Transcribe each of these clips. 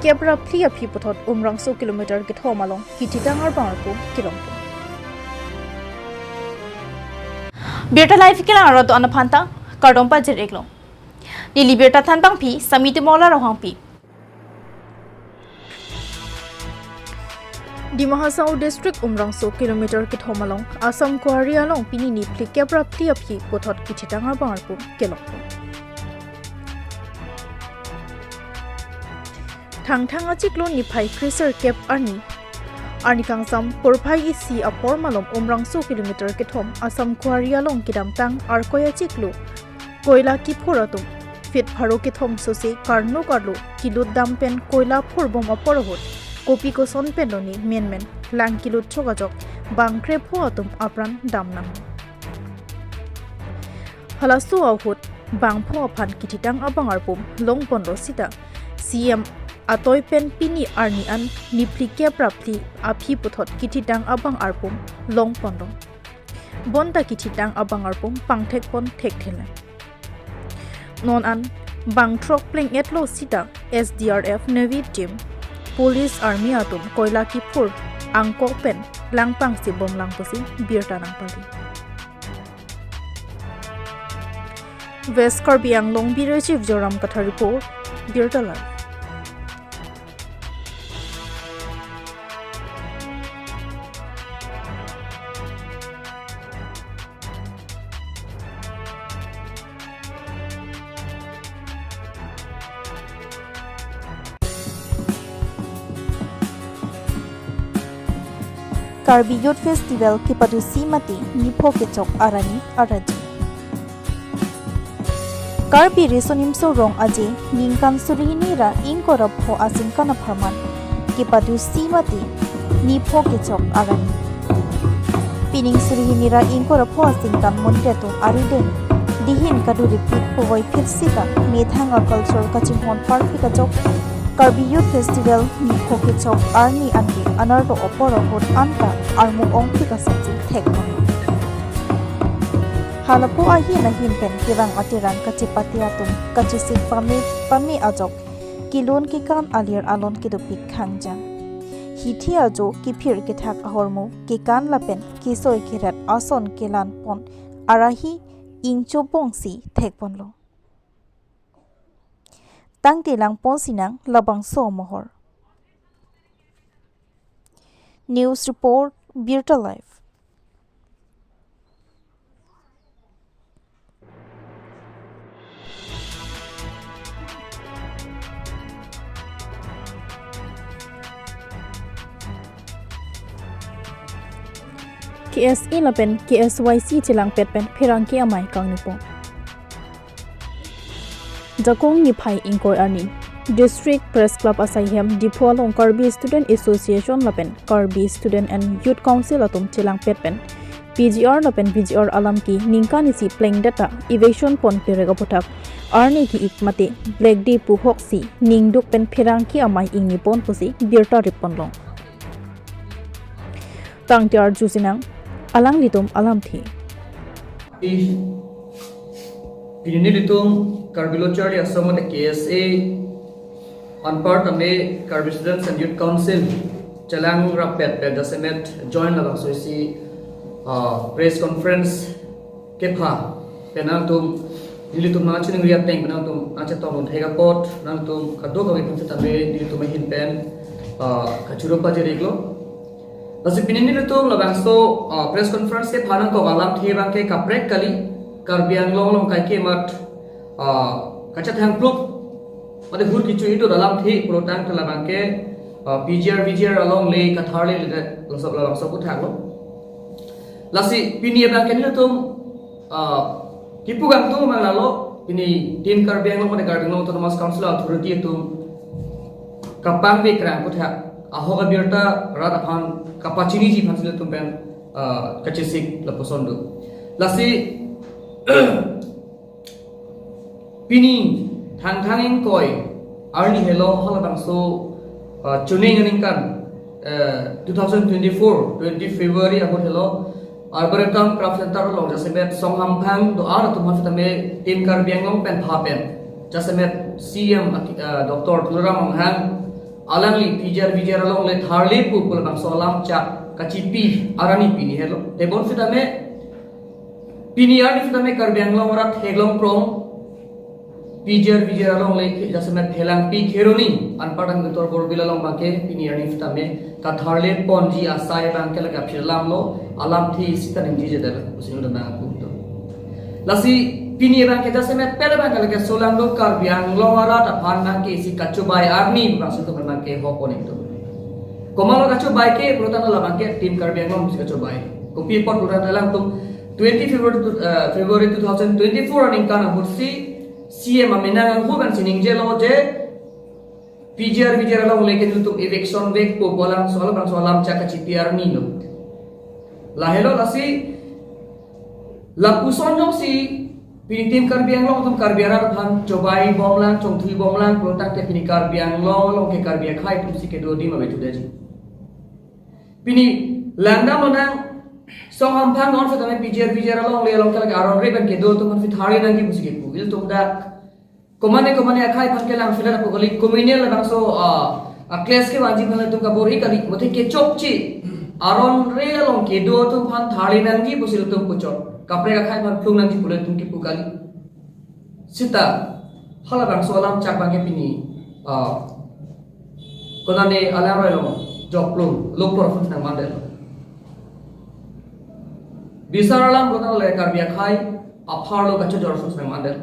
kebra plia phi pothot umrang so kilometer ke thomalong kititang ar bangar ko kilong Birta life ke la ro to anaphanta kardom pa jer eklo ni liberta than bang phi samiti mola rohang pi Dima Hasao district umrang so kilometer ke thomalong Assam Kwaria long pini ni pli kebra plia phi pothot kititang ar bangar ko kilong Thang achiklon ni phai cruiser cap arni kangsam porphai isi apor malom umrang so kilometer ke thom Assam Kwaria long kidam tang arkoya chiklu koila ki phoratum fit pharo ke thom so se karno karlo kilot dam pen koila phorbom apor hot kopi ko son penoni men lang kilot chogajok bangkre phoatum apran damnam halasu ahut bang pho phan kititang abangar pum long pon rosita CM Atoy pen pini arni an nipli ke prapli aphi puthot kititang abang arpum long pondong bonda kititang abang arpum pangthek pon thek thela non an bang trok pleng etlo sita SDRF Navy team police army atum koila ki phur angko pen langpang si bom lang posi birta nang pali West Karbiang long biro chief joram katha report birta la Karbi Youth Festival Kipadu Simati Nipo Kechok Arani Araji Karbi Resonim Sorong Aje Ningkan Surini Ra Inkorap Ho Asingkana Parman Kipadu Simati Nipo Kechok Arani Pining Surini Ra Inkorap Ho Asingkan Monteto Ariden Dihin Kadu Repeat Povoi Pitsita Methanga Cultural Kachimhon Park Kachok Karbi Youth Festival Nipo Kechok Arni Andi Anardo Oporo Hot Anta Armu Ong Pikasati Tekon Halapo Ahin Pen Kirang Atiran Kachipati Atum Kachisik Pami Ajok Kilun Kikan Alir Alon Kidupik Kangja Hiti Ajo Kipir Kitak Ahormu Kikan Lapen Kisoy Kirat Ason Kilan Pon Arahi Ingcho Bongsi Tekponlo Tang tilang ponsinang labang so mohor. News report Birta Life. KSE lapen KSYC chilang petpen phirangki amai kangnipo Jakong ni phai ingkoi arni District Press Club Asaihem Dipolong Karbi Student Association lapen Karbi Student and Youth Council atum chilang petpen PGR lapen PGR alam ki ningkani si playing data evasion pon perega potak arni ki ikmate black day puhok si ningduk pen phirang ki amai ingni pon pusi birta ripon long tangtiar jusinang alang litum alam thi Ini ditung Karbilochar ya sama de KSA on part ame Karbi Students and Youth Council chalang rapet pe dasemet join la so si press conference ke pha penang tum dili tum na chining riat teng penang tum acha tong thega pot nang tum kado ka kin ta be dili tum hin pen kachuro pa je reglo lasi pinini tum la bangso press conference ke phanang ko alam theba ke kaprek kali Karbi Anglong kai ke mat kacha thang pluk mate hur kichu itu dalam thi protang thala bangke PGR along le kathar le lasab la lasab ku thang lo lasi pini bangke ni tum kipu gang tum mang lalo pini tin Karbi Anglong mate Karbi Anglong autonomous council authority tum kapang be krang ku thak ahoga birta rat aphan kapachini ji phansil tum pen kachisik la posondu lasi Pini thang koi arni hello hala bangso chuning aningkan 2024 20 February abot hello Arboretum Craft Center long jasemet songham phang do ar tumha tame team Karbi Anglong pen phapen jasemet CM Dr. Tularam Hang alang li pijar along le tharli pupul bang solam chak kacipi arani pini hello tebon fitame pini arni fitame Karbi Anglong rat heglong prong pijar along le jasemet helang pi kheroni anpadang betor borbila long bangke pini arni fitame ka tharle ponji asai bangke la phirlam lo alam thi sitan inji jedala usinu na kunto lasi pini bang kita semet pele bang kalake solang do Karbi Anglong rat aphan bang ke si kachubai arni bang situ bang ke hopon itu komalo kachubai ke protan la bang ke tim Karbi Anglong si kachubai kopi pot urat dalam tum 20 February 2024 aning kana hursi CM amenang huban sining jelo je pijar along leke tum eviction vek po bolang solam chaka CPR ni lo la hello lasi la puson jong si pinitim Karbi Anglong tum Karbi Arat phan cobai bomlang chongthui bomlang protak te pini Karbi Anglong lo ke Karbi khai tum si ke do di ma betu deji pini landam lonang song hampang non fitame pijar along le along kala aron reben ke do tum fit hari nangi musike pugil tum dak komane akhai phan ke lang filar ko goli communal bang so a class ke wanji phan tum ka bori kali mothe ke chopchi aron re along ke do tum phan thari nangi busil tum puchot kapre ka khai phan phung nangi pule tum ki pukali sita hala bang so alam chak bang ke pini kodane alam ro lo job lo profit nang mandel bisaralam kotan le Karbi khai aphar lo kacho jor sus nang mandel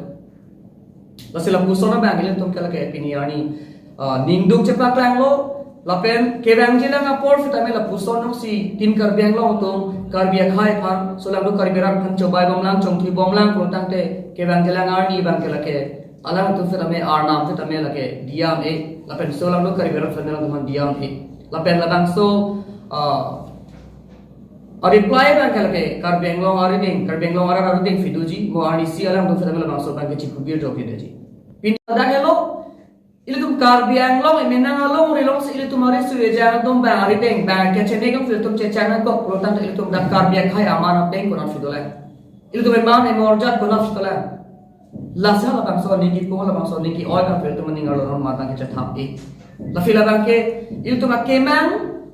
lasila pusona bangile tum kala ke pini ani ningduk chepa klang lo lapen kebang jilang apor fitame la puson si tim Karbi Anglong tum Karbi khai phan solam do Karbi ran phan chobai bomlang chongthui bomlang protang te kebang jilang arni bang kala ke alam tum fitame arnam fitame la ke diam e lapen solam do Karbi ran phan tum diam e lapen la bang so reply bang kala ke Karbi Anglong ara ding fiduji mo ani si alam tum fitame la bang so bang ke chiku bir joke deji pin ada hello ili tum Karbi Anglong menang along rilong si ili tum ari su ejang tum bang ari ding bang ke chene kum fil tum chechana ko protan ili tum dak Karbi khai amana ding ko na fidola ili tum man e morjat ko na fidola lasa la bang so niki ko la bang so niki oi bang fil tum ning alon mata ke chathap e la fil bang ke ili tum akemang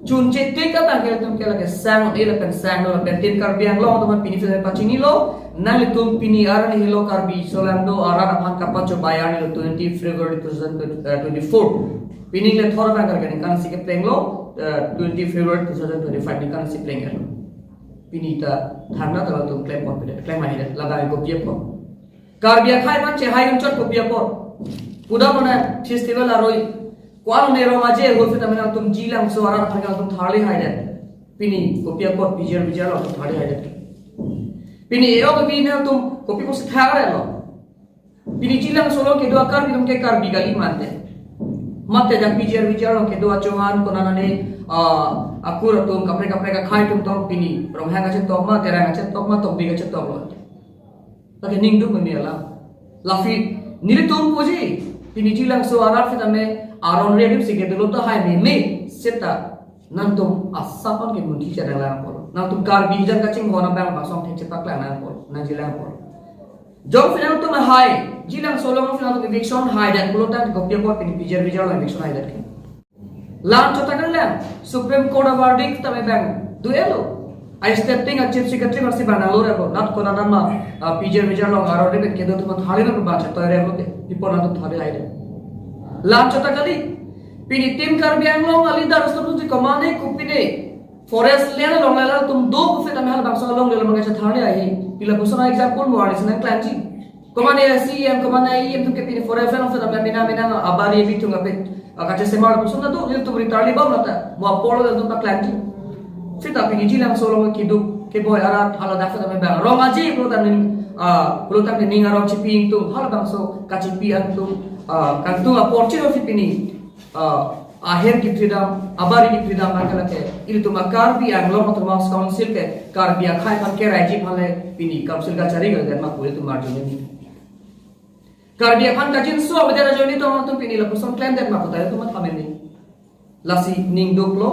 chun chete ka bang ke tum ke la ke sang ele pen sang lo pen tim Karbi Anglong tum pini fil pachini lo nali tum pini arani hilo Karbi solando arara phan kapacho bayani lo 20 February 2024 pini le thor bang kargani kan si ke pleng lo 20 February 2025 ni kan si pleng lo pini ta thana ta tum claim pot pede claim mani la ba ko pie pot Karbi khai phan che hai chot ko pie pot puda mana festival aroi kwal ne ro maje ho fit amena tum jilang so arara phan tum thali hai de pini ko pie pot pijar lo tum thali hai de pini eo ke pini tum kopi ko sithara lo pini jilang solo ke dua Karbi tum ke Karbi gali mate jak pijar lo ke dua chongan konana ne akur tum kapre ka khai tum tom pini rong hanga che tom ma tera nga che tom ma tom bi ga che tom lo lagi ning du me ala lafi nili tum poji pini jilang so arar fit ame aron redim sige delo to hai me seta nantum asapon ke mundi cara lang polo nantum Karbi jan kacing gona bang basong te cepak lang lang polo na jilang polo jom final to ma hai jilang solo mo final to eviction hai dan polo tan gopya pot pini pijar lo eviction hai dan lan chotakan lang Supreme Court of verdict tame bang duelo I stepping a chief secretary marsi bangalore ko not kona nama pijar lo arore ben kedo to thari na bacha to re ko ipona to thari hai lan chotakali pini tim Karbi Anglong ali darus tu komane kupine forest land long la tum do kufit ame hal bangsa long le mangai chathane ai pila busana example mo ari senang klanji komane CM komane IM tum ke pini forest land of the mena abari bi tum ape akache semar busana do il tum ritali ba mata mo apolo tum pa klanji fita pini jilang solo ki du ke boy arat hala dafa ame bang rong aji protan ni ngarong chiping tum hal bangso kachipi antum kantu aporchiro fitini aher ki freedom abari ki freedom akala ke ili tuma Karbi Anglong autonomous council ke Karbi khai phan ke raiji phale pini council ka chari gal ma pure tu marjone ni Karbi phan ka jin so abedera joni to tum pini la person claim that ma ko ta tu ma thamen ni lasi ning doklo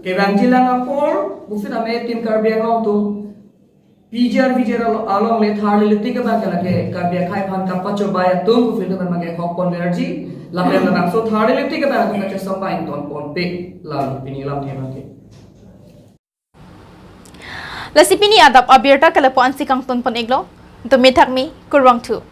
ke bang jilang apor bufit ame tim Karbi Anglong tu PGR along le thar le tika ba kala ke karbia khai phan ka pacho ba ya tum ku fil ka ma ke khok pon energy la pe na so thar le tika ba ka cha samba in ton pon pe la pini lam the ma ke Lasipini adap abirta kala po ansi kang ton pon eglo. To me thak mi kurwang tu.